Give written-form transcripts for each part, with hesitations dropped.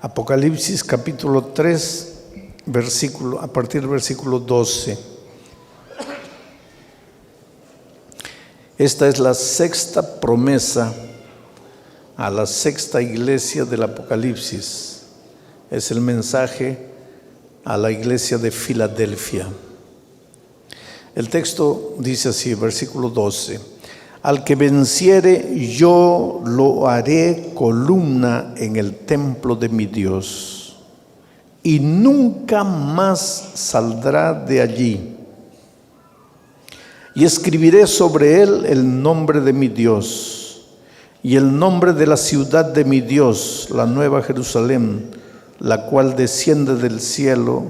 Apocalipsis capítulo 3, a partir del versículo 12. Esta es la sexta promesa a la sexta iglesia del Apocalipsis. Es el mensaje a la iglesia de Filadelfia. El texto dice así, versículo 12: al que venciere, yo lo haré columna en el templo de mi Dios, y nunca más saldrá de allí. Y escribiré sobre él el nombre de mi Dios, y el nombre de la ciudad de mi Dios, la nueva Jerusalén, la cual desciende del cielo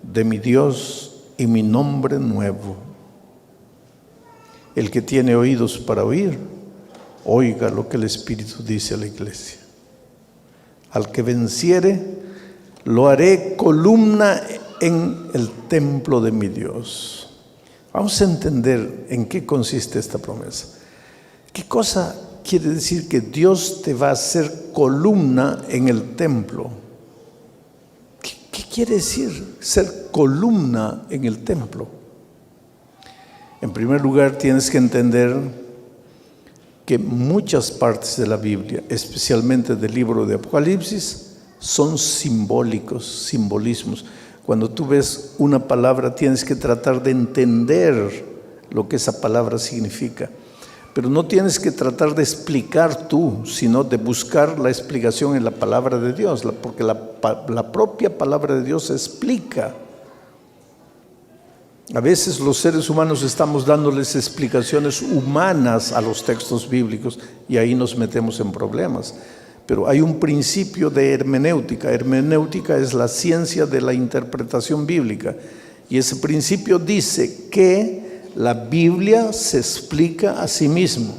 de mi Dios, y mi nombre nuevo. El que tiene oídos para oír, oiga lo que el Espíritu dice a la iglesia. Al que venciere, lo haré columna en el templo de mi Dios. Vamos a entender en qué consiste esta promesa. ¿Qué cosa quiere decir que Dios te va a hacer columna en el templo? ¿Qué quiere decir ser columna en el templo? En primer lugar, tienes que entender que muchas partes de la Biblia, especialmente del libro de Apocalipsis, son simbólicos, simbolismos. Cuando tú ves una palabra, tienes que tratar de entender lo que esa palabra significa. Pero no tienes que tratar de explicar tú, sino de buscar la explicación en la palabra de Dios, porque la propia palabra de Dios explica. A veces los seres humanos estamos dándoles explicaciones humanas a los textos bíblicos y ahí nos metemos en problemas. Pero hay un principio de hermenéutica. Hermenéutica es la ciencia de la interpretación bíblica. Y ese principio dice que la Biblia se explica a sí mismo.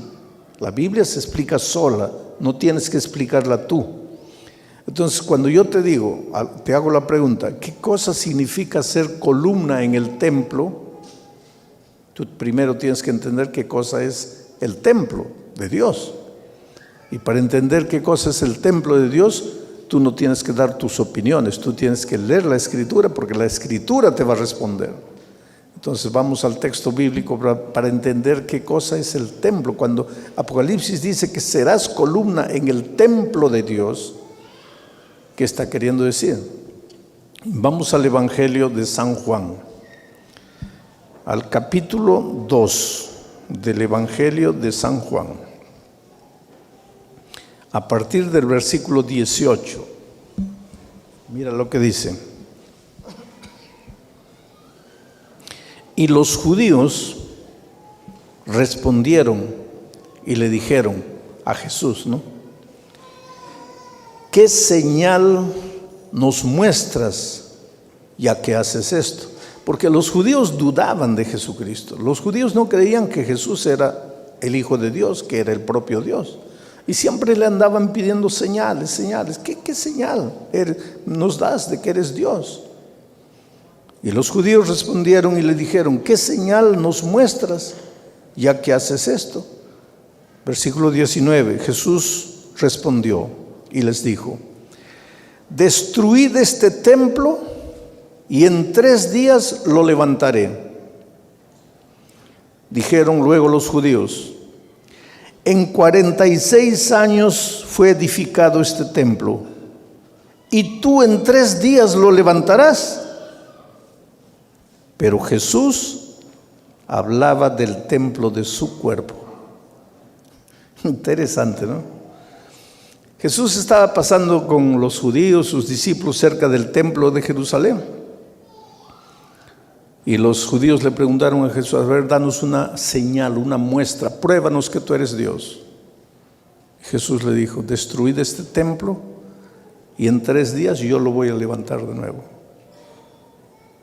La Biblia se explica sola, no tienes que explicarla tú. Entonces, cuando yo te digo, te hago la pregunta, ¿qué cosa significa ser columna en el templo? Tú primero tienes que entender qué cosa es el templo de Dios. Y para entender qué cosa es el templo de Dios, tú no tienes que dar tus opiniones, tú tienes que leer la Escritura, porque la Escritura te va a responder. Entonces vamos al texto bíblico para entender qué cosa es el templo. Cuando Apocalipsis dice que serás columna en el templo de Dios, ¿qué está queriendo decir? Vamos al Evangelio de San Juan, al capítulo 2 del Evangelio de San Juan, a partir del versículo 18. Mira lo que dice. Y los judíos respondieron y le dijeron a Jesús, ¿no? ¿Qué señal nos muestras ya que haces esto? Porque los judíos dudaban de Jesucristo. Los judíos no creían que Jesús era el Hijo de Dios, que era el propio Dios. Y siempre le andaban pidiendo señales. ¿Qué señal nos das de que eres Dios? Y los judíos respondieron y le dijeron, ¿qué señal nos muestras ya que haces esto? Versículo 19, Jesús respondió y les dijo, destruid este templo y en 3 días lo levantaré. Dijeron luego los judíos, en 46 años fue edificado este templo, y tú en 3 días lo levantarás. Pero Jesús hablaba del templo de su cuerpo. Interesante, ¿no? Jesús estaba pasando con los judíos, sus discípulos, cerca del templo de Jerusalén. Y los judíos le preguntaron a Jesús, a ver, danos una señal, una muestra, pruébanos que tú eres Dios. Y Jesús le dijo, destruid este templo y en 3 días yo lo voy a levantar de nuevo.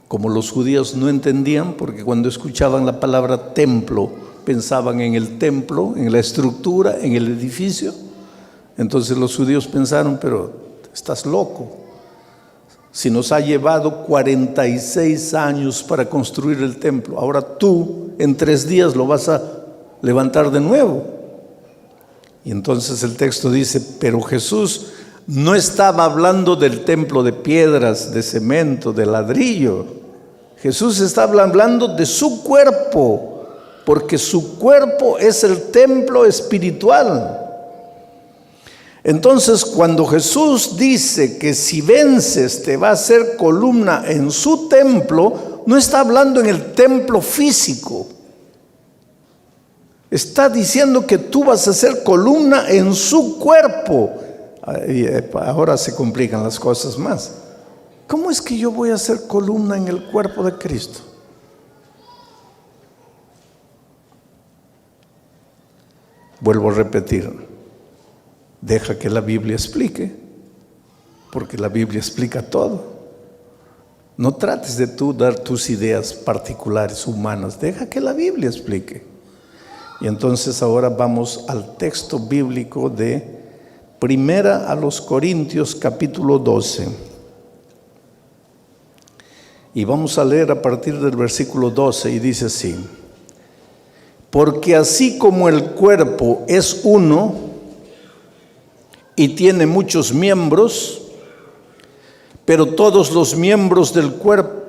Como los judíos no entendían, porque cuando escuchaban la palabra templo, pensaban en el templo, en la estructura, en el edificio. Entonces los judíos pensaron, pero estás loco. Si nos ha llevado 46 años para construir el templo, ahora tú en 3 días lo vas a levantar de nuevo. Y entonces el texto dice, pero Jesús no estaba hablando del templo de piedras, de cemento, de ladrillo. Jesús estaba hablando de su cuerpo, porque su cuerpo es el templo espiritual. Entonces, cuando Jesús dice que si vences te va a hacer columna en su templo, no está hablando en el templo físico. Está diciendo que tú vas a ser columna en su cuerpo. Ahora se complican las cosas más. ¿Cómo es que yo voy a ser columna en el cuerpo de Cristo? Vuelvo a repetir. Deja que la Biblia explique, porque la Biblia explica todo. No trates de tú dar tus ideas particulares, humanas. Deja que la Biblia explique. Y entonces ahora vamos al texto bíblico de Primera a los Corintios capítulo 12. Y vamos a leer a partir del versículo 12 y dice así: porque así como el cuerpo es uno y tiene muchos miembros, pero todos los miembros del cuerpo,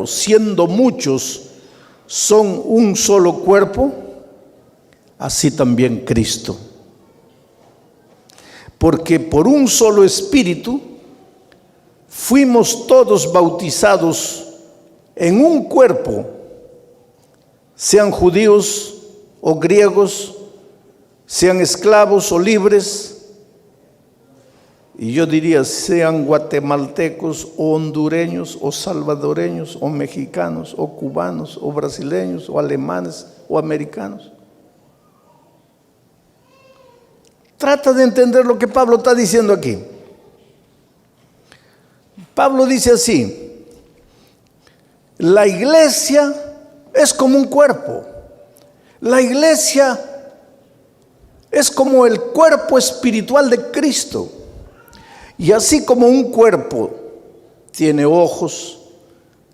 siendo muchos, son un solo cuerpo, así también Cristo. Porque por un solo espíritu fuimos todos bautizados en un cuerpo, sean judíos o griegos, sean esclavos o libres, y yo diría sean guatemaltecos o hondureños o salvadoreños o mexicanos o cubanos o brasileños o alemanes o americanos. Trata de entender lo que Pablo está diciendo aquí. Pablo dice así: la iglesia es como un cuerpo. La iglesia es como el cuerpo espiritual de Cristo. Y así como un cuerpo tiene ojos,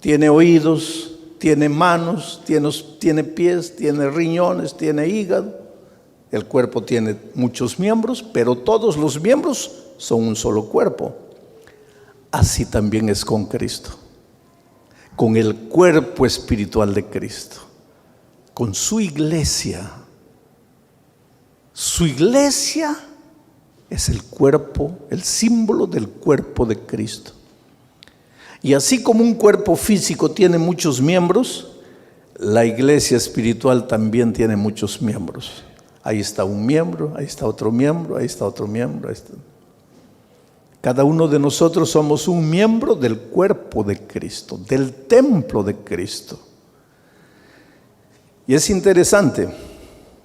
tiene oídos, tiene manos, tiene pies, tiene riñones, tiene hígado, el cuerpo tiene muchos miembros, pero todos los miembros son un solo cuerpo. Así también es con Cristo, con el cuerpo espiritual de Cristo, con su iglesia. Su iglesia es el cuerpo, el símbolo del cuerpo de Cristo. Y así como un cuerpo físico tiene muchos miembros, la iglesia espiritual también tiene muchos miembros. Ahí está un miembro, ahí está otro miembro, ahí está otro miembro. Ahí está. Cada uno de nosotros somos un miembro del cuerpo de Cristo, del templo de Cristo. Y es interesante.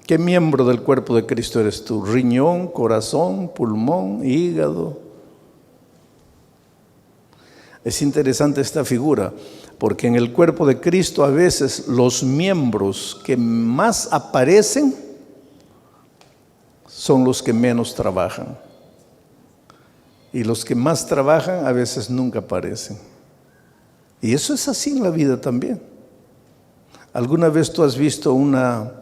¿Qué miembro del cuerpo de Cristo eres tú? Riñón, corazón, pulmón, hígado. Es interesante esta figura, porque en el cuerpo de Cristo a veces los miembros que más aparecen son los que menos trabajan. Y los que más trabajan a veces nunca aparecen. Y eso es así en la vida también. ¿Alguna vez tú has visto una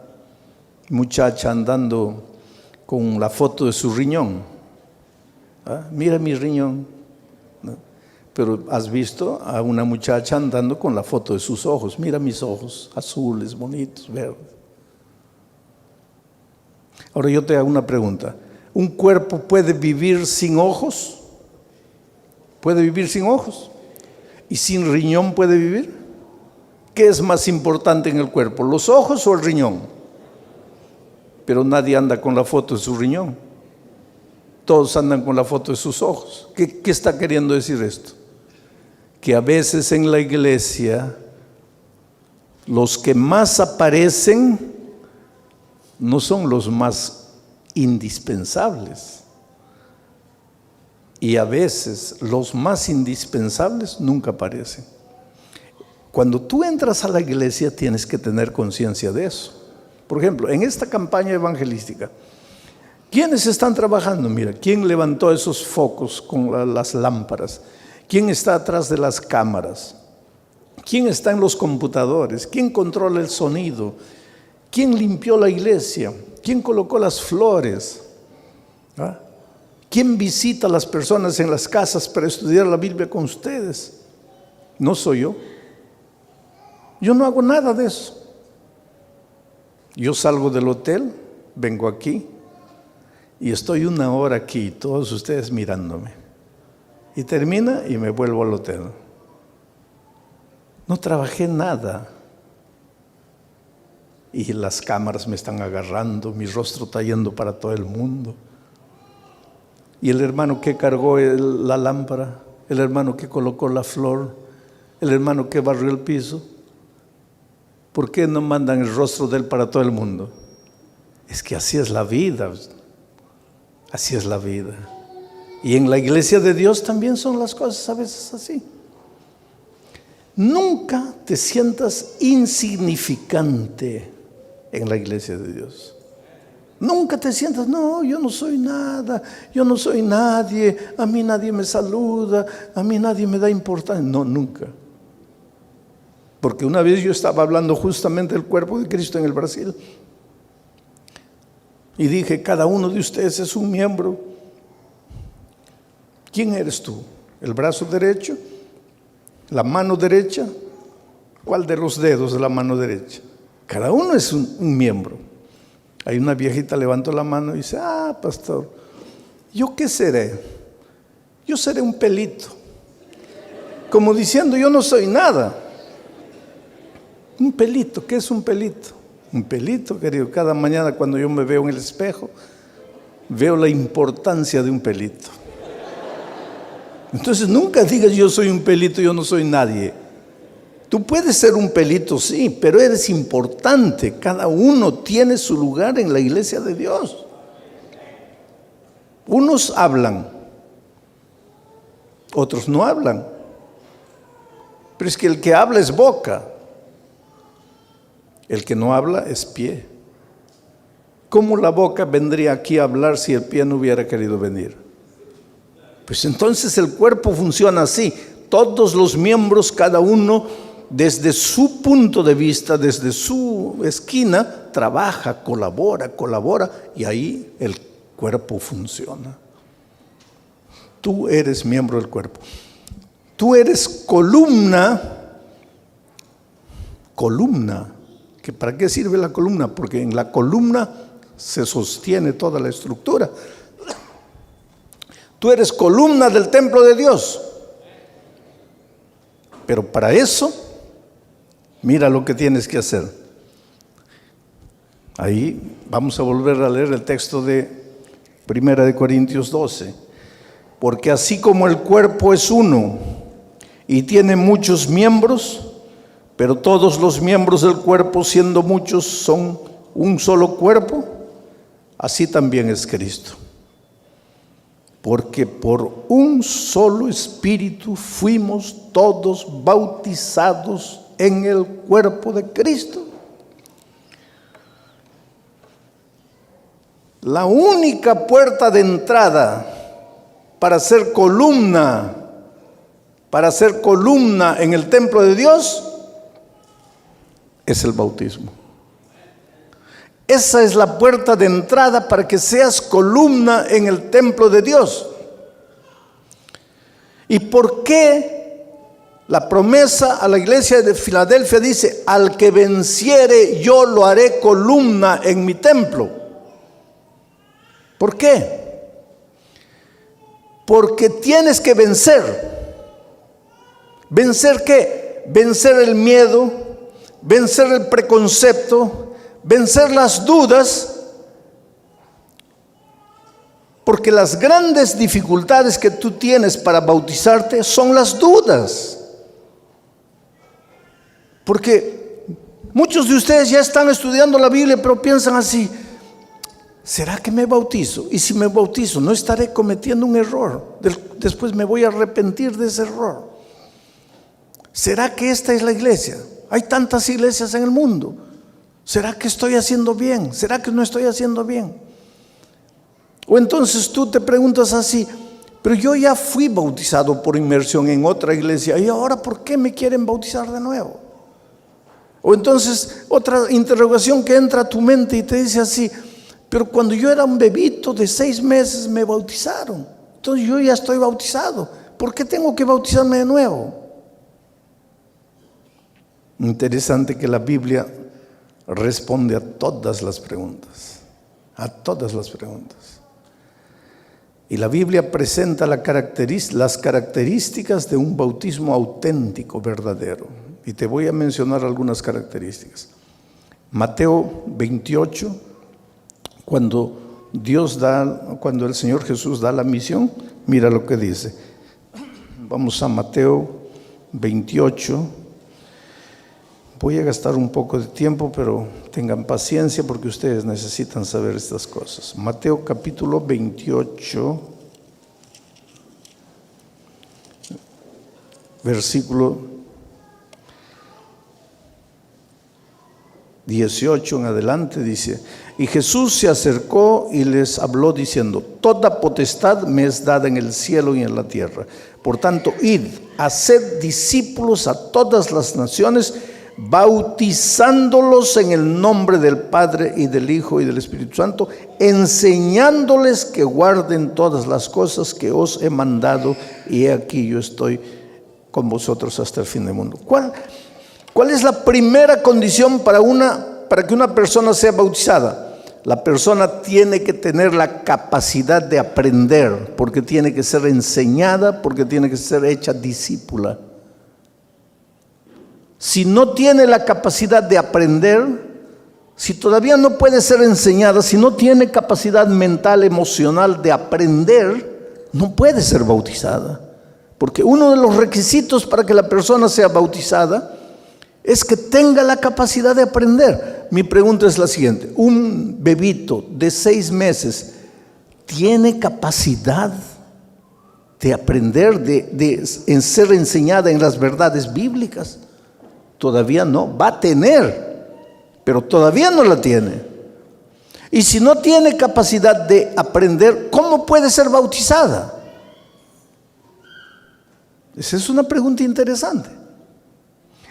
muchacha andando con la foto de su riñón? ¿Ah? Mira mi riñón. ¿No? Pero has visto a una muchacha andando con la foto de sus ojos. Mira mis ojos, azules, bonitos, verdes. Ahora yo te hago una pregunta. ¿Un cuerpo puede vivir sin ojos? ¿Puede vivir sin ojos? ¿Y sin riñón puede vivir? ¿Qué es más importante en el cuerpo, los ojos o el riñón? Pero nadie anda con la foto de su riñón. Todos andan con la foto de sus ojos. ¿Qué está queriendo decir esto? Que a veces en la iglesia los que más aparecen no son los más indispensables. Y a veces los más indispensables nunca aparecen. Cuando tú entras a la iglesia tienes que tener conciencia de eso. Por ejemplo, en esta campaña evangelística, ¿quiénes están trabajando? Mira, ¿quién levantó esos focos con las lámparas? ¿Quién está atrás de las cámaras? ¿Quién está en los computadores? ¿Quién controla el sonido? ¿Quién limpió la iglesia? ¿Quién colocó las flores? ¿Ah? ¿Quién visita a las personas en las casas para estudiar la Biblia con ustedes? No soy yo. Yo no hago nada de eso. Yo salgo del hotel, vengo aquí y estoy 1 hora aquí, todos ustedes mirándome. Y termina y me vuelvo al hotel. No trabajé nada. Y las cámaras me están agarrando, mi rostro está yendo para todo el mundo. Y el hermano que cargó la lámpara, el hermano que colocó la flor, el hermano que barrió el piso, ¿por qué no mandan el rostro de él para todo el mundo? Es que así es la vida. Así es la vida. Y en la iglesia de Dios también son las cosas a veces así. Nunca te sientas insignificante en la iglesia de Dios. Nunca te sientas, no, yo no soy nada, yo no soy nadie, a mí nadie me saluda, a mí nadie me da importancia. No, nunca. Porque una vez yo estaba hablando justamente del cuerpo de Cristo en el Brasil y dije, cada uno de ustedes es un miembro. ¿Quién eres tú? ¿El brazo derecho? ¿La mano derecha? ¿Cuál de los dedos de la mano derecha? Cada uno es un miembro. Hay una viejita levantó la mano y dice, pastor, ¿yo qué seré? Yo seré un pelito. Como diciendo, yo no soy nada. Un pelito, ¿qué es un pelito? Un pelito, querido. Cada mañana cuando yo me veo en el espejo, veo la importancia de un pelito. Entonces nunca digas yo soy un pelito, yo no soy nadie. Tú puedes ser un pelito, sí, pero eres importante. Cada uno tiene su lugar en la iglesia de Dios. Unos hablan, otros no hablan. Pero es que el que habla es boca, el que no habla es pie. ¿Cómo la boca vendría aquí a hablar si el pie no hubiera querido venir? Pues entonces el cuerpo funciona así. Todos los miembros, cada uno desde su punto de vista, desde su esquina, trabaja, colabora y ahí el cuerpo funciona. Tú eres miembro del cuerpo. Tú eres columna. ¿Para qué sirve la columna? Porque en la columna se sostiene toda la estructura. Tú eres columna del templo de Dios. Pero para eso, mira lo que tienes que hacer. Ahí vamos a volver a leer el texto de 1 Corintios 12. Porque así como el cuerpo es uno y tiene muchos miembros, pero todos los miembros del cuerpo, siendo muchos, son un solo cuerpo, así también es Cristo. Porque por un solo espíritu fuimos todos bautizados en el cuerpo de Cristo. La única puerta de entrada para ser columna en el templo de Dios es el bautismo. Esa es la puerta de entrada para que seas columna en el templo de Dios. ¿Y por qué la promesa a la iglesia de Filadelfia dice, al que venciere yo lo haré columna en mi templo? ¿Por qué? Porque tienes que vencer. ¿Vencer qué? Vencer el miedo, vencer el preconcepto, vencer las dudas, porque las grandes dificultades que tú tienes para bautizarte son las dudas. Porque muchos de ustedes ya están estudiando la Biblia, pero piensan así, ¿será que me bautizo? Y si me bautizo, ¿no estaré cometiendo un error? Después me voy a arrepentir de ese error. ¿Será que esta es la iglesia? Hay tantas iglesias en el mundo. ¿Será que estoy haciendo bien? ¿Será que no estoy haciendo bien? O entonces tú te preguntas así, pero yo ya fui bautizado por inmersión en otra iglesia y ahora ¿por qué me quieren bautizar de nuevo? O entonces otra interrogación que entra a tu mente y te dice así, Pero cuando yo era un bebito de 6 meses me bautizaron. Entonces yo ya estoy bautizado. ¿Por qué tengo que bautizarme de nuevo? Interesante que la Biblia responde a todas las preguntas. A todas las preguntas. Y la Biblia presenta las características de un bautismo auténtico, verdadero. Y te voy a mencionar algunas características. Mateo 28, cuando el Señor Jesús da la misión, mira lo que dice. Vamos a Mateo 28. Voy a gastar un poco de tiempo, pero tengan paciencia porque ustedes necesitan saber estas cosas. Mateo capítulo 28, versículo 18 en adelante dice: y Jesús se acercó y les habló diciendo: toda potestad me es dada en el cielo y en la tierra. Por tanto, id, haced discípulos a todas las naciones, bautizándolos en el nombre del Padre y del Hijo y del Espíritu Santo, enseñándoles que guarden todas las cosas que os he mandado, y he aquí yo estoy con vosotros hasta el fin del mundo. ¿Cuál es la primera condición para que una persona sea bautizada? La persona tiene que tener la capacidad de aprender, porque tiene que ser enseñada, porque tiene que ser hecha discípula. Si no tiene la capacidad de aprender, si todavía no puede ser enseñada, si no tiene capacidad mental, emocional de aprender, no puede ser bautizada. Porque uno de los requisitos para que la persona sea bautizada es que tenga la capacidad de aprender. Mi pregunta es la siguiente: ¿un bebito de 6 meses tiene capacidad de aprender, de ser enseñada en las verdades bíblicas? Todavía no, va a tener, pero todavía no la tiene. Y si no tiene capacidad de aprender, ¿cómo puede ser bautizada? Esa es una pregunta interesante.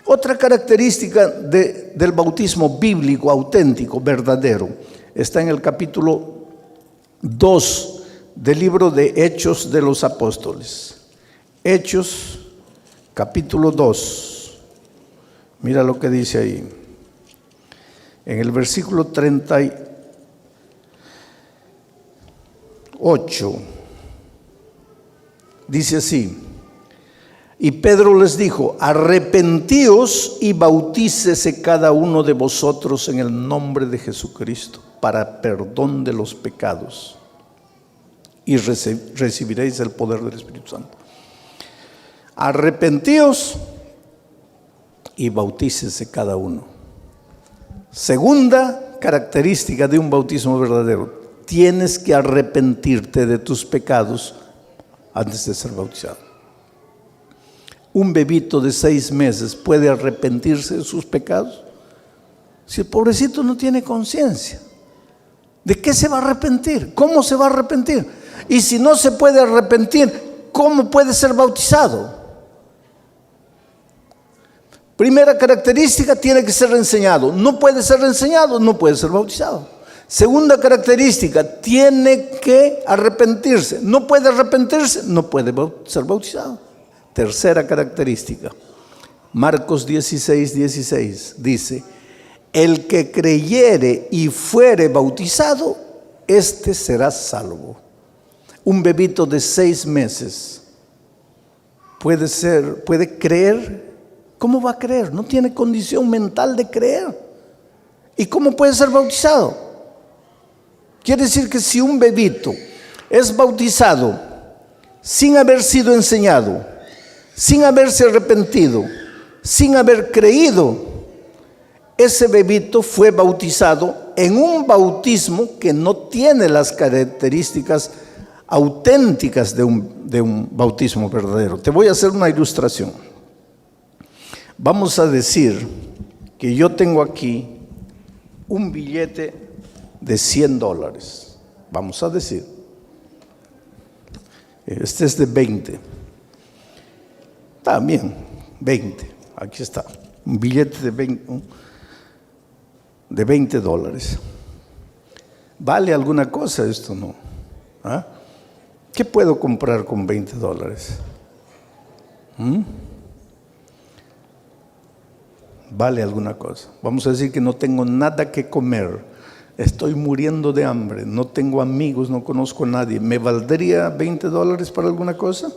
Otra característica del bautismo bíblico, auténtico, verdadero, está en el capítulo 2 del libro de Hechos de los Apóstoles. Hechos, capítulo 2. Mira lo que dice ahí. En el versículo 38, dice así: y Pedro les dijo: arrepentíos y bautícese cada uno de vosotros en el nombre de Jesucristo para perdón de los pecados, y recibiréis el poder del Espíritu Santo. Arrepentíos y bautícese cada uno. Segunda característica de un bautismo verdadero: tienes que arrepentirte de tus pecados antes de ser bautizado. Un bebito de 6 meses puede arrepentirse de sus pecados. Si el pobrecito no tiene conciencia, ¿de qué se va a arrepentir? ¿Cómo se va a arrepentir? Y si no se puede arrepentir, ¿cómo puede ser bautizado? Primera característica: tiene que ser enseñado. No puede ser enseñado, no puede ser bautizado. Segunda característica: tiene que arrepentirse. No puede arrepentirse, no puede ser bautizado. Tercera característica: Marcos 16:16 dice: el que creyere y fuere bautizado, este será salvo. Un bebito de 6 meses puede creer. ¿Cómo va a creer? No tiene condición mental de creer. ¿Y cómo puede ser bautizado? Quiere decir que si un bebito es bautizado sin haber sido enseñado, sin haberse arrepentido, sin haber creído, ese bebito fue bautizado en un bautismo que no tiene las características auténticas de un bautismo verdadero. Te voy a hacer una ilustración. Vamos a decir que yo tengo aquí un billete de $100. Vamos a decir, este es de 20. También 20. Aquí está, un billete de $20. ¿Vale alguna cosa esto? No. ¿Ah? ¿Qué puedo comprar con $20? ¿Vale alguna cosa? Vamos a decir que no tengo nada que comer, estoy muriendo de hambre, no tengo amigos, no conozco a nadie. ¿Me valdría $20 para alguna cosa?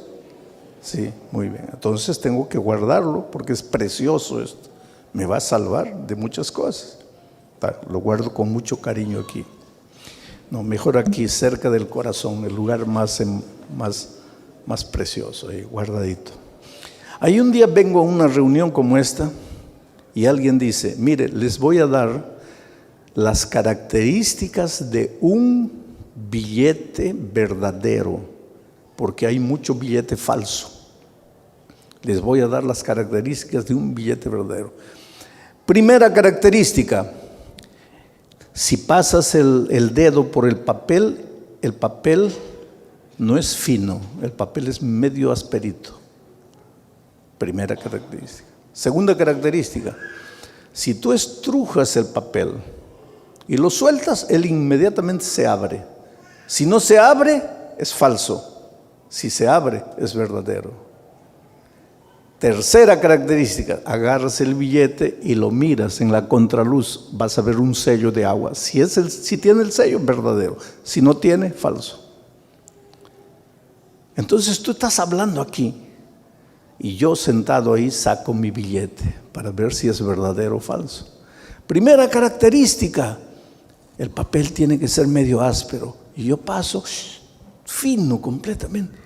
Sí, muy bien. Entonces tengo que guardarlo porque es precioso esto. Me va a salvar de muchas cosas. Lo guardo con mucho cariño aquí. No, mejor aquí, cerca del corazón, el lugar más precioso, ahí, guardadito. Ahí un día vengo a una reunión como esta y alguien dice, mire, les voy a dar las características de un billete verdadero, porque hay mucho billete falso. Les voy a dar las características de un billete verdadero. Primera característica: si pasas el dedo por el papel no es fino, el papel es medio asperito. Primera característica. Segunda característica: si tú estrujas el papel y lo sueltas, él inmediatamente se abre. Si no se abre, es falso. Si se abre, es verdadero. Tercera característica: agarras el billete y lo miras en la contraluz, vas a ver un sello de agua. Si tiene el sello, verdadero. Si no tiene, falso. Entonces tú estás hablando aquí y yo sentado ahí saco mi billete para ver si es verdadero o falso. Primera característica: el papel tiene que ser medio áspero y yo paso fino completamente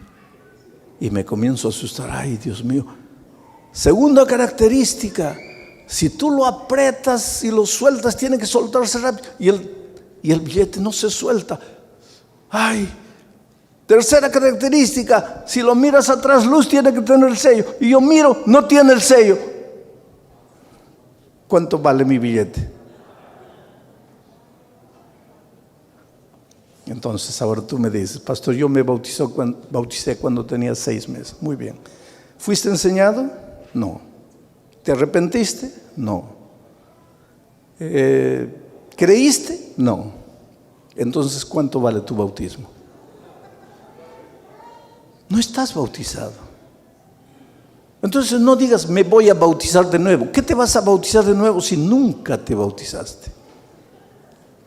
y me comienzo a asustar. Ay, Dios mío. Segunda característica: si tú lo aprietas y lo sueltas, tiene que soltarse rápido y el billete no se suelta. Ay. Tercera característica: si lo miras atrás, luz, tiene que tener el sello. Y yo miro, no tiene el sello. ¿Cuánto vale mi billete? Entonces ahora tú me dices, pastor, yo me bauticé cuando tenía 6 meses. Muy bien. ¿Fuiste enseñado? No. ¿Te arrepentiste? No. ¿Creíste? No. Entonces, ¿cuánto vale tu bautismo? No estás bautizado. Entonces no digas, me voy a bautizar de nuevo. ¿Qué te vas a bautizar de nuevo si nunca te bautizaste?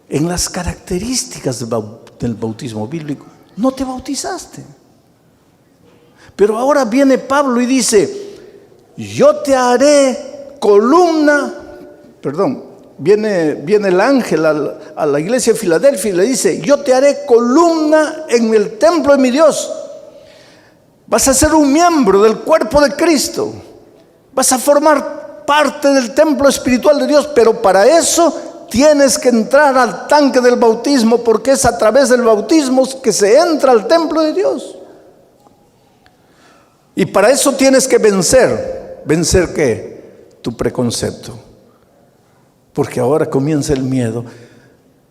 En las características del bautismo bíblico, no te bautizaste. Pero ahora viene Pablo y dice, yo te haré columna, viene el ángel a la iglesia de Filadelfia y le dice, yo te haré columna en el templo de mi Dios. Vas a ser un miembro del cuerpo de Cristo. Vas a formar parte del templo espiritual de Dios, pero para eso tienes que entrar al tanque del bautismo, porque es a través del bautismo que se entra al templo de Dios. Y para eso tienes que vencer. ¿Vencer qué? Tu preconcepto. Porque ahora comienza el miedo.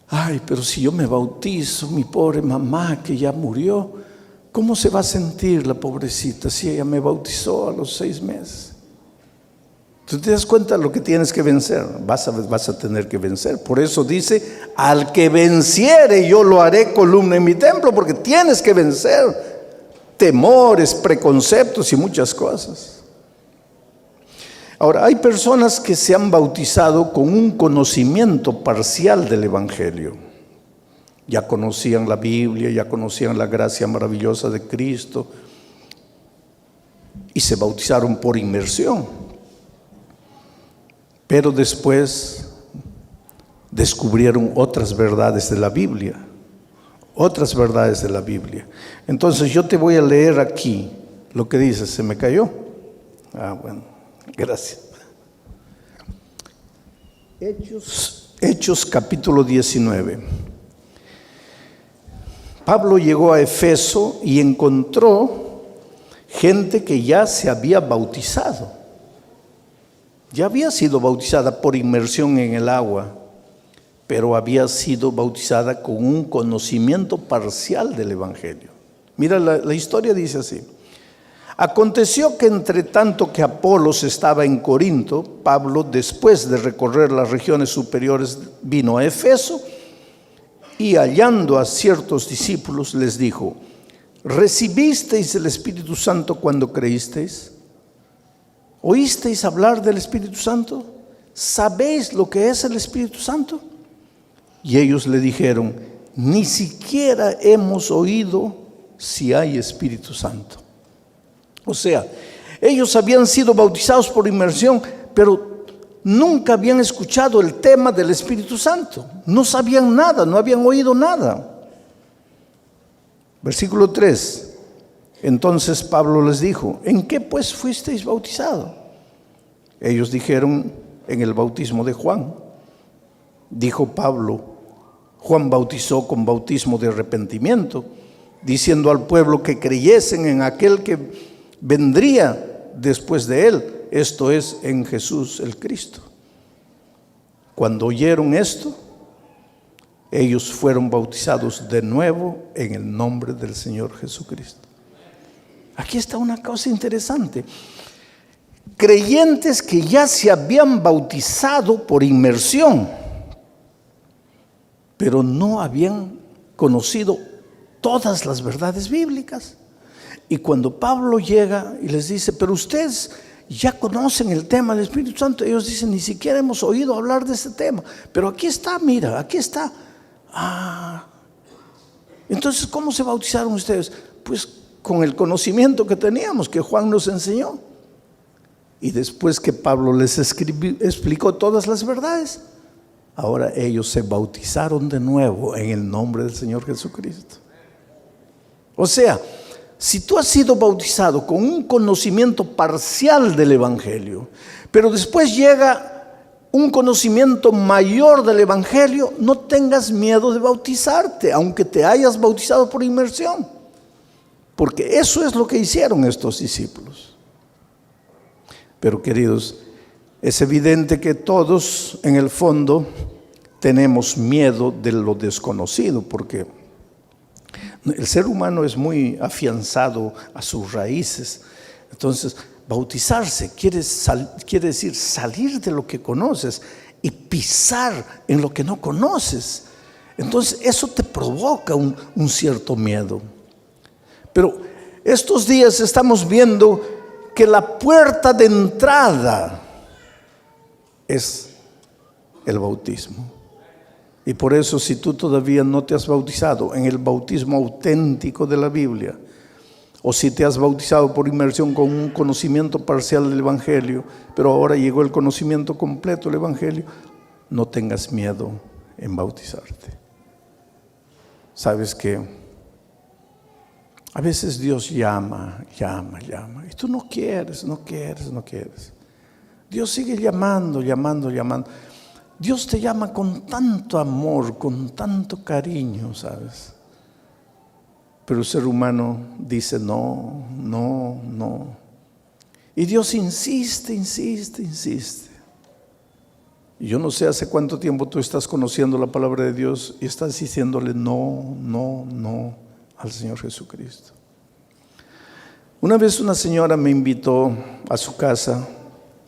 Ay, pero si yo me bautizo, mi pobre mamá que ya murió, ¿cómo se va a sentir la pobrecita si ella me bautizó a los 6 meses? ¿Tú te das cuenta de lo que tienes que vencer? Vas a tener que vencer. Por eso dice, al que venciere yo lo haré columna en mi templo, porque tienes que vencer temores, preconceptos y muchas cosas. Ahora, hay personas que se han bautizado con un conocimiento parcial del Evangelio. Ya conocían la Biblia, ya conocían la gracia maravillosa de Cristo y se bautizaron por inmersión. Pero después descubrieron otras verdades de la Biblia. Otras verdades de la Biblia. Entonces yo te voy a leer aquí lo que dice. ¿Se me cayó? Bueno, gracias. Hechos capítulo 19. Pablo llegó a Efeso y encontró gente que ya se había bautizado. Ya había sido bautizada por inmersión en el agua, pero había sido bautizada con un conocimiento parcial del Evangelio. Mira, la historia dice así. Aconteció que entre tanto que Apolos estaba en Corinto, Pablo, después de recorrer las regiones superiores, vino a Efeso y hallando a ciertos discípulos les dijo: ¿recibisteis el Espíritu Santo cuando creísteis? ¿Oísteis hablar del Espíritu Santo? ¿Sabéis lo que es el Espíritu Santo? Y ellos le dijeron: ni siquiera hemos oído si hay Espíritu Santo. O sea, ellos habían sido bautizados por inmersión, pero nunca habían escuchado el tema del Espíritu Santo. No sabían nada, no habían oído nada. Versículo 3. Entonces Pablo les dijo: ¿en qué pues fuisteis bautizados? Ellos dijeron: en el bautismo de Juan. Dijo Pablo: Juan bautizó con bautismo de arrepentimiento, diciendo al pueblo que creyesen en aquel que vendría después de él, esto es, en Jesús el Cristo. Cuando oyeron esto, ellos fueron bautizados de nuevo en el nombre del Señor Jesucristo. Aquí está una cosa interesante. Creyentes que ya se habían bautizado por inmersión, pero no habían conocido todas las verdades bíblicas. Y cuando Pablo llega y les dice: pero ustedes ya conocen el tema del Espíritu Santo, ellos dicen: ni siquiera hemos oído hablar de este tema, pero aquí está, mira, aquí está. Entonces, ¿cómo se bautizaron ustedes? Pues con el conocimiento que teníamos, que Juan nos enseñó. Y después que Pablo les explicó todas las verdades, ahora ellos se bautizaron de nuevo en el nombre del Señor Jesucristo. O sea, si tú has sido bautizado con un conocimiento parcial del Evangelio, pero después llega un conocimiento mayor del Evangelio, no tengas miedo de bautizarte, aunque te hayas bautizado por inmersión, porque eso es lo que hicieron estos discípulos. Pero queridos, es evidente que todos en el fondo tenemos miedo de lo desconocido, porque el ser humano es muy afianzado a sus raíces. Entonces, bautizarse quiere decir salir de lo que conoces y pisar en lo que no conoces. Entonces, eso te provoca un cierto miedo. Pero estos días estamos viendo que la puerta de entrada es el bautismo. Y por eso, si tú todavía no te has bautizado en el bautismo auténtico de la Biblia, o si te has bautizado por inmersión con un conocimiento parcial del Evangelio, pero ahora llegó el conocimiento completo del Evangelio, no tengas miedo en bautizarte. Sabes que a veces Dios llama, y tú no quieres. Dios sigue llamando. Dios te llama con tanto amor, con tanto cariño, ¿sabes? Pero el ser humano dice no. Y Dios insiste. Y yo no sé hace cuánto tiempo tú estás conociendo la palabra de Dios y estás diciéndole no al Señor Jesucristo. Una vez una señora me invitó a su casa.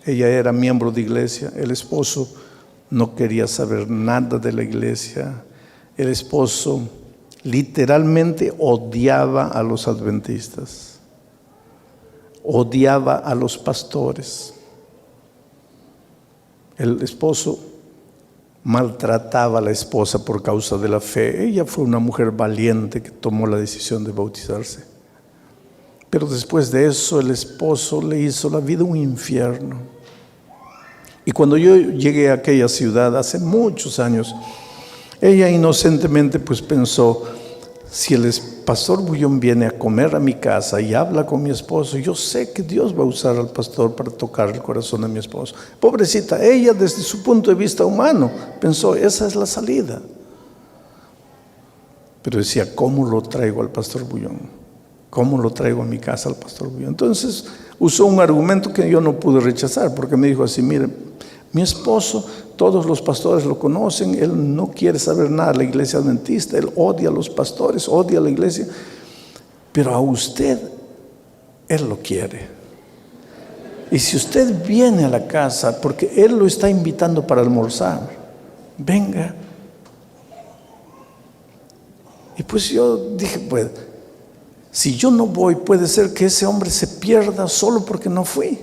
Ella era miembro de iglesia. El esposo no quería saber nada de la iglesia. El esposo literalmente odiaba a los adventistas, odiaba a los pastores. El esposo maltrataba a la esposa por causa de la fe. Ella fue una mujer valiente que tomó la decisión de bautizarse. Pero después de eso, el esposo le hizo la vida un infierno. Y cuando yo llegué a aquella ciudad hace muchos años, ella inocentemente pues pensó: si el pastor Bullón viene a comer a mi casa y habla con mi esposo, yo sé que Dios va a usar al pastor para tocar el corazón de mi esposo. Pobrecita, ella desde su punto de vista humano pensó: esa es la salida. Pero decía: ¿cómo lo traigo al pastor Bullón? ¿Cómo lo traigo a mi casa al pastor Bullón? Entonces usó un argumento que yo no pude rechazar, porque me dijo así: mire, mi esposo, todos los pastores lo conocen, él no quiere saber nada de la iglesia adventista, él odia a los pastores, odia a la iglesia, pero a usted, él lo quiere. Y si usted viene a la casa, porque él lo está invitando para almorzar, venga. Y pues yo dije, pues, si yo no voy, puede ser que ese hombre se pierda solo porque no fui.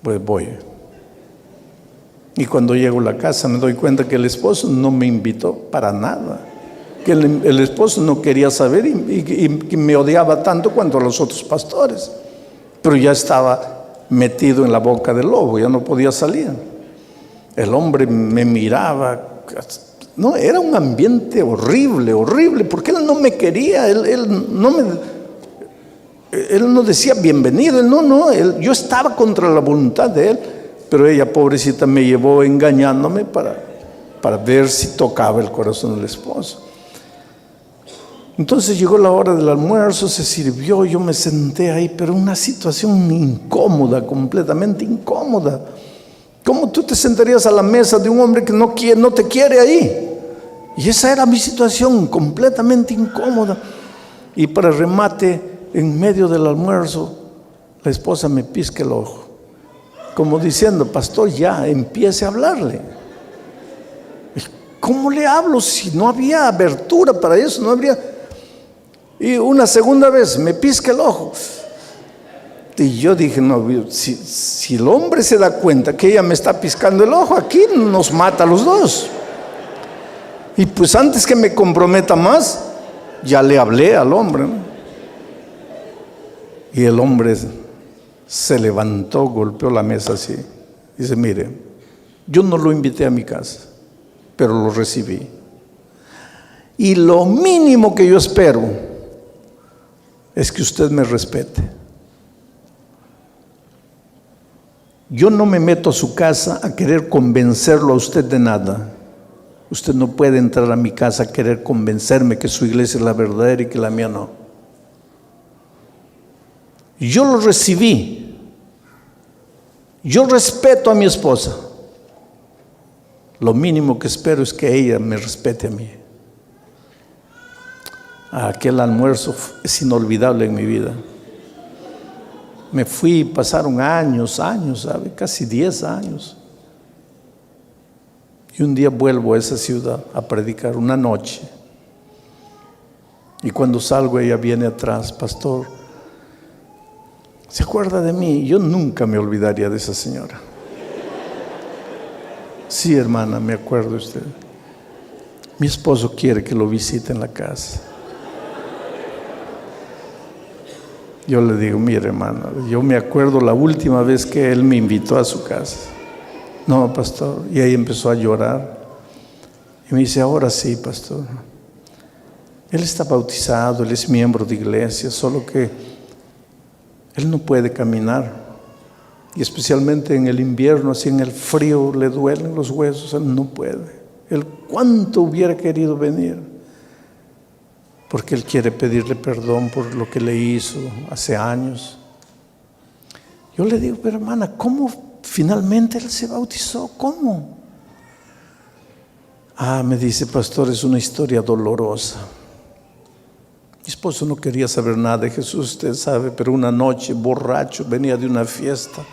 Pues voy. Y cuando llego a la casa me doy cuenta que el esposo no me invitó para nada. Que el esposo no quería saber y me odiaba tanto cuanto a los otros pastores. Pero ya estaba metido en la boca del lobo, ya no podía salir. El hombre me miraba. No, era un ambiente horrible, horrible, porque él no me quería, él no decía bienvenido, yo estaba contra la voluntad de él, pero ella, pobrecita, me llevó engañándome para ver si tocaba el corazón del esposo. Entonces llegó la hora del almuerzo, se sirvió, yo me senté ahí, pero una situación incómoda, completamente incómoda. ¿Cómo tú te sentarías a la mesa de un hombre que no te quiere ahí? Y esa era mi situación, completamente incómoda. Y para remate, en medio del almuerzo, la esposa me pisca el ojo, como diciendo, pastor, ya empiece a hablarle. ¿Cómo le hablo si no había abertura para eso? No habría. Y una segunda vez me pisca el ojo. Y yo dije, no, si el hombre se da cuenta que ella me está piscando el ojo, aquí nos mata a los dos. Y pues antes que me comprometa más, ya le hablé al hombre, ¿no? Y el hombre se levantó, golpeó la mesa así. Dice, mire, yo no lo invité a mi casa, pero lo recibí. Y lo mínimo que yo espero es que usted me respete. Yo no me meto a su casa a querer convencerlo a usted de nada. Usted no puede entrar a mi casa a querer convencerme que su iglesia es la verdadera y que la mía no. Yo lo recibí. Yo respeto a mi esposa. Lo mínimo que espero es que ella me respete a mí. Aquel almuerzo es inolvidable en mi vida. Me fui, pasaron años, ¿sabe? Casi 10 años. Y un día vuelvo a esa ciudad a predicar una noche. Y cuando salgo ella viene atrás, pastor, ¿se acuerda de mí? Yo nunca me olvidaría de esa señora. Sí, hermana, me acuerdo de usted. Mi esposo quiere que lo visite en la casa. Yo le digo, mire, hermana, yo me acuerdo la última vez que él me invitó a su casa. No, pastor. Y ahí empezó a llorar. Y me dice, ahora sí, pastor. Él está bautizado, él es miembro de iglesia, solo que él no puede caminar. Y especialmente en el invierno, así en el frío, le duelen los huesos, él no puede. Él cuánto hubiera querido venir, porque él quiere pedirle perdón por lo que le hizo hace años. Yo le digo, pero hermana, ¿cómo finalmente él se bautizó? ¿Cómo? Me dice, pastor, es una historia dolorosa. Mi esposo no quería saber nada de Jesús, usted sabe, pero una noche, borracho, venía de una fiesta,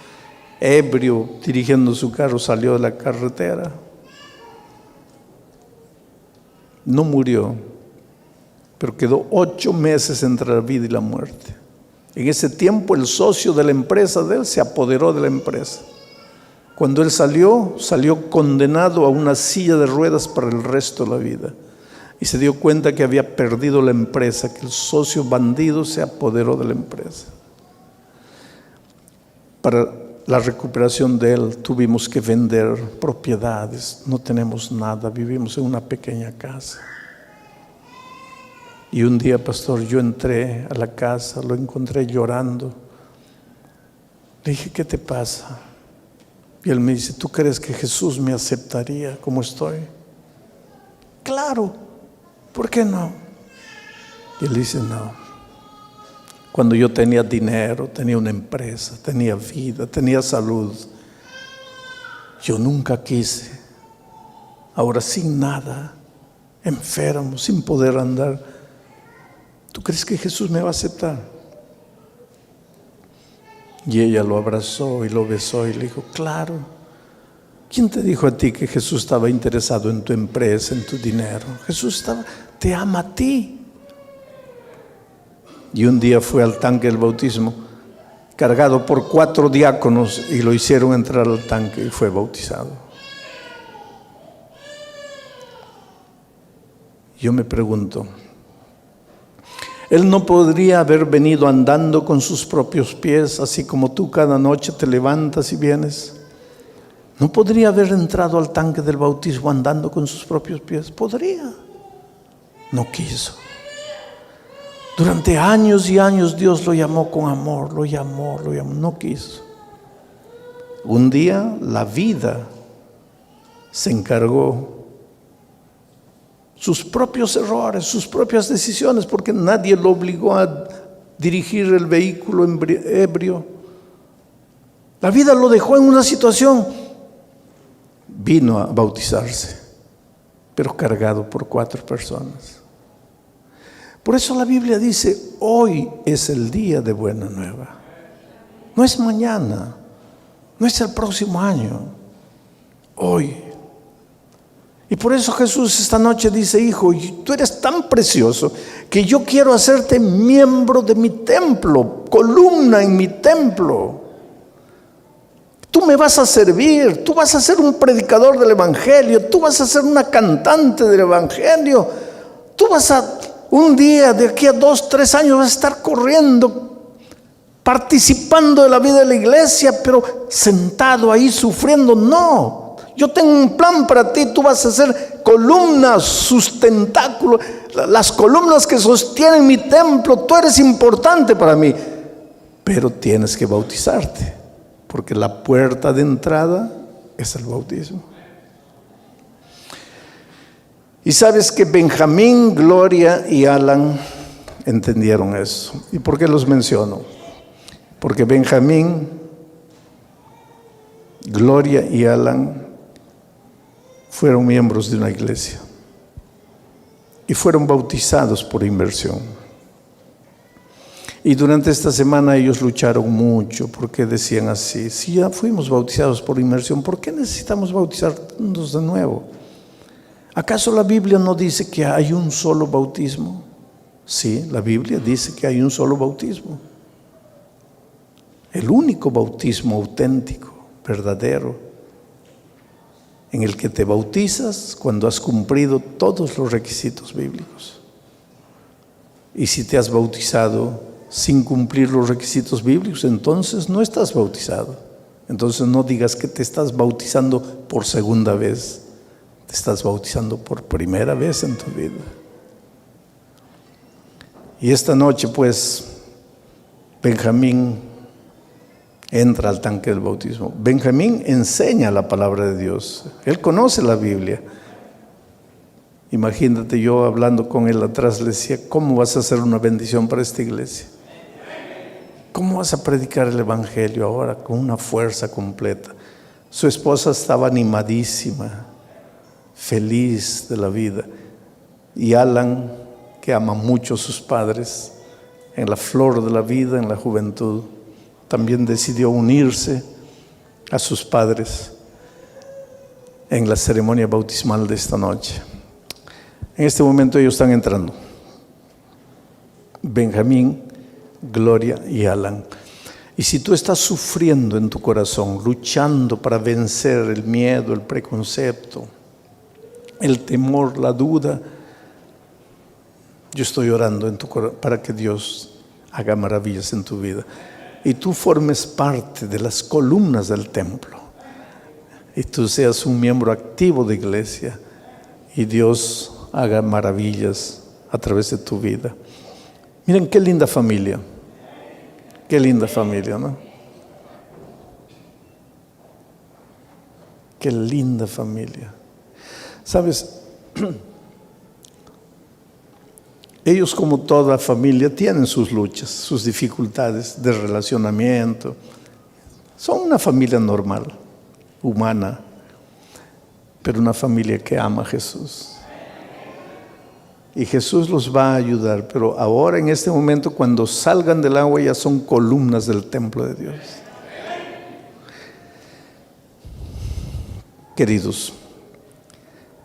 ebrio, dirigiendo su carro, salió de la carretera. No murió, pero quedó 8 meses entre la vida y la muerte. En ese tiempo el socio de la empresa de él se apoderó de la empresa. Cuando él salió condenado a una silla de ruedas para el resto de la vida. Y se dio cuenta que había perdido la empresa, que el socio bandido se apoderó de la empresa. Para la recuperación de él tuvimos que vender propiedades, no tenemos nada, vivimos en una pequeña casa. Y un día, pastor, yo entré a la casa, lo encontré llorando. Le dije, ¿qué te pasa? Y él me dice, ¿tú crees que Jesús me aceptaría como estoy? Claro, ¿por qué no? Y él dice, no. Cuando yo tenía dinero, tenía una empresa, tenía vida, tenía salud, yo nunca quise. Ahora sin nada, enfermo, sin poder andar, ¿tú crees que Jesús me va a aceptar? Y ella lo abrazó y lo besó y le dijo, claro. ¿Quién te dijo a ti que Jesús estaba interesado en tu empresa, en tu dinero? Jesús te ama a ti. Y un día fue al tanque del bautismo, cargado por 4 diáconos, y lo hicieron entrar al tanque y fue bautizado. Yo me pregunto, él no podría haber venido andando con sus propios pies, así como tú cada noche te levantas y vienes. ¿No podría haber entrado al tanque del bautismo andando con sus propios pies? Podría. No quiso. Durante años y años Dios lo llamó con amor, lo llamó, no quiso. Un día la vida se encargó, sus propios errores, sus propias decisiones, porque nadie lo obligó a dirigir el vehículo ebrio. La vida lo dejó en una situación. Vino a bautizarse, pero cargado por 4 personas. Por eso la Biblia dice, hoy es el día de buena nueva. No es mañana, no es el próximo año, hoy. Y por eso Jesús esta noche dice, hijo, tú eres tan precioso que yo quiero hacerte miembro de mi templo, columna en mi templo. Tú me vas a servir, tú vas a ser un predicador del Evangelio, tú vas a ser una cantante del Evangelio, tú vas a, un día, de aquí a 2, 3 años, vas a estar corriendo, participando de la vida de la iglesia, pero sentado ahí sufriendo. No, yo tengo un plan para ti, tú vas a ser columna, sustentáculo, las columnas que sostienen mi templo, tú eres importante para mí, pero tienes que bautizarte, porque la puerta de entrada es el bautismo. Y sabes que Benjamín, Gloria y Alan entendieron eso. ¿Y por qué los menciono? Porque Benjamín, Gloria y Alan fueron miembros de una iglesia y fueron bautizados por inmersión. Y durante esta semana ellos lucharon mucho porque decían así: si ya fuimos bautizados por inmersión, ¿por qué necesitamos bautizarnos de nuevo? ¿Acaso la Biblia no dice que hay un solo bautismo? Sí, la Biblia dice que hay un solo bautismo. El único bautismo auténtico, verdadero, en el que te bautizas cuando has cumplido todos los requisitos bíblicos. Y si te has bautizado sin cumplir los requisitos bíblicos, entonces no estás bautizado. Entonces no digas que te estás bautizando por segunda vez. Te estás bautizando por primera vez en tu vida. Y esta noche, pues, Benjamín entra al tanque del bautismo. Benjamín enseña la palabra de Dios. Él conoce la Biblia. Imagínate, yo hablando con él atrás le decía: ¿cómo vas a hacer una bendición para esta iglesia? ¿Cómo vas a predicar el Evangelio ahora con una fuerza completa? Su esposa estaba animadísima, feliz de la vida. Y Alan, que ama mucho a sus padres, en la flor de la vida, en la juventud, también decidió unirse a sus padres en la ceremonia bautismal de esta noche. En este momento ellos están entrando. Benjamín, Gloria y Alan. Y si tú estás sufriendo en tu corazón, luchando para vencer el miedo, el preconcepto, el temor, la duda, yo estoy orando en tu corazón para que Dios haga maravillas en tu vida y tú formes parte de las columnas del templo y tú seas un miembro activo de iglesia y Dios haga maravillas a través de tu vida. Miren qué linda familia, ¿no? Qué linda familia. ¿Sabes? Ellos, como toda familia, tienen sus luchas, sus dificultades de relacionamiento. Son una familia normal, humana, pero una familia que ama a Jesús. Y Jesús los va a ayudar, pero ahora, en este momento, cuando salgan del agua, ya son columnas del templo de Dios. Queridos,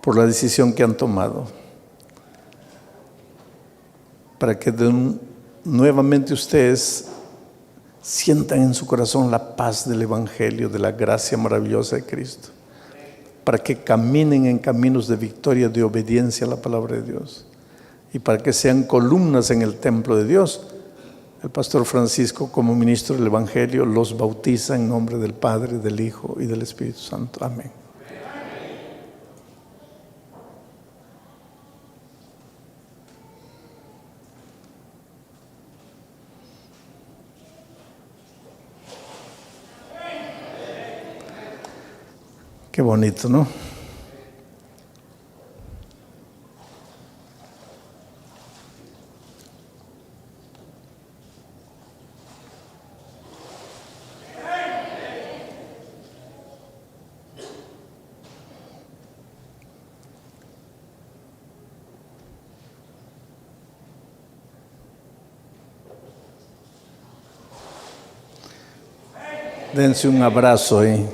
por la decisión que han tomado, para que nuevamente ustedes sientan en su corazón la paz del Evangelio, de la gracia maravillosa de Cristo, para que caminen en caminos de victoria, de obediencia a la palabra de Dios, y para que sean columnas en el templo de Dios. El pastor Francisco, como ministro del Evangelio, los bautiza en nombre del Padre, del Hijo y del Espíritu Santo. Amén. Qué bonito, ¿no? Dense un abrazo ahí.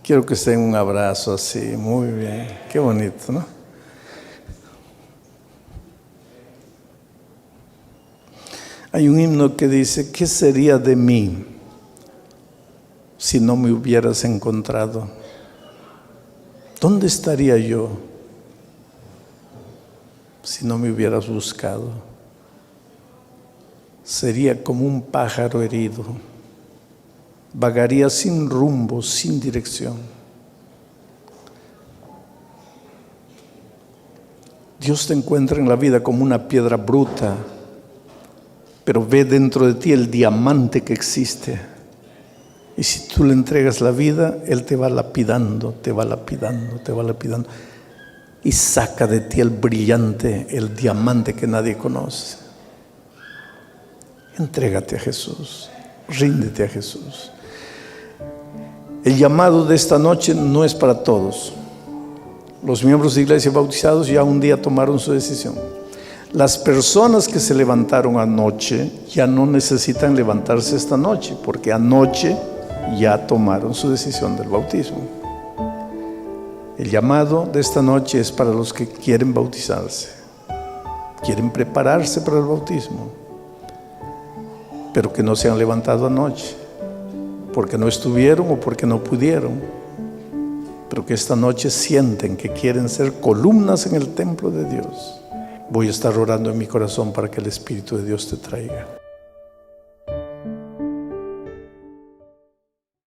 Quiero que se den un abrazo así, muy bien. Qué bonito, ¿no? Hay un himno que dice: ¿qué sería de mí si no me hubieras encontrado? ¿Dónde estaría yo si no me hubieras buscado? Sería como un pájaro herido. Vagaría sin rumbo, sin dirección. Dios te encuentra en la vida como una piedra bruta, pero ve dentro de ti el diamante que existe. Y si tú le entregas la vida, Él te va lapidando, te va lapidando, te va lapidando. Y saca de ti el brillante, el diamante que nadie conoce. Entrégate a Jesús, ríndete a Jesús. El llamado de esta noche no es para todos. Los miembros de iglesia bautizados ya un día tomaron su decisión. Las personas que se levantaron anoche ya no necesitan levantarse esta noche, porque anoche ya tomaron su decisión del bautismo. El llamado de esta noche es para los que quieren bautizarse, quieren prepararse para el bautismo, pero que no se han levantado anoche, porque no estuvieron o porque no pudieron, pero que esta noche sienten que quieren ser columnas en el templo de Dios. Voy a estar orando en mi corazón para que el Espíritu de Dios te traiga.